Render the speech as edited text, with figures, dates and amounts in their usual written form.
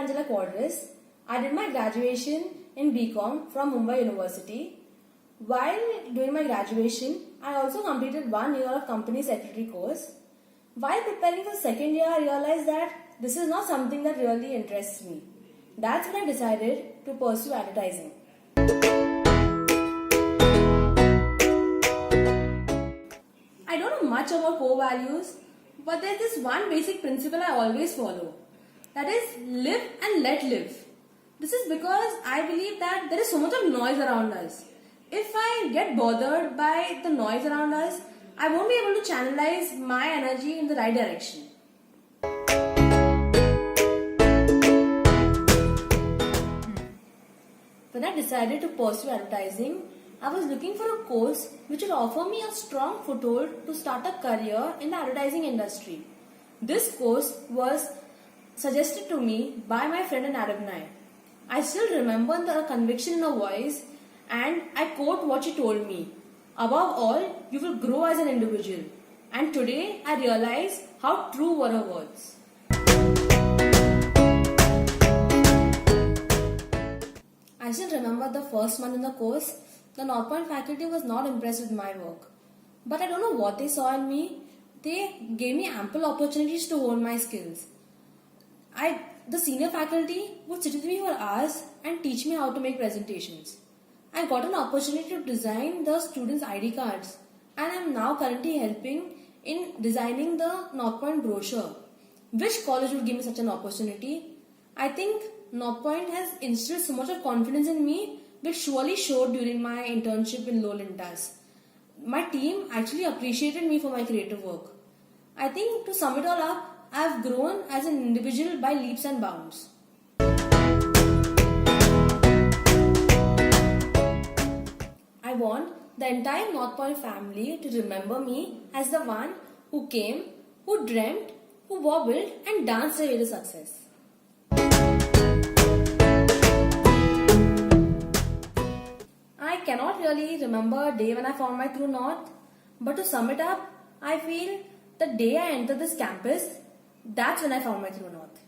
Angela Quadros. I did my graduation in BCom from Mumbai University. While doing my graduation, I also completed 1 year of company secretary course. While preparing for second year, I realized that this is not something that really interests me. That's when I decided to pursue advertising. I don't know much about core values, but there's this one basic principle I always follow. That is, live and let live. This is because I believe that there is so much of noise around us. If I get bothered by the noise around us, I won't be able to channelize my energy in the right direction. When I decided to pursue advertising, I was looking for a course which would offer me a strong foothold to start a career in the advertising industry. This course was suggested to me by my friend and alumni. I still remember the conviction in her voice, and I quote what she told me. Above all, you will grow as an individual. And today I realize how true were her words. I still remember the first month in the course, the Northpoint faculty was not impressed with my work. But I don't know what they saw in me. They gave me ample opportunities to hone my skills. The senior faculty would sit with me for hours and teach me how to make presentations. I got an opportunity to design the students' ID cards, and I am now currently helping in designing the Northpoint brochure. Which college would give me such an opportunity? I think Northpoint has instilled so much of confidence in me, which surely showed during my internship in MullenLowe Lintas. My team actually appreciated me for my creative work. I think to sum it all up, I have grown as an individual by leaps and bounds. I want the entire Northpoint family to remember me as the one who came, who dreamt, who wobbled and danced their way to success. I cannot really remember a day when I found my true north, but to sum it up, I feel the day I entered this campus, that's when I found my true north.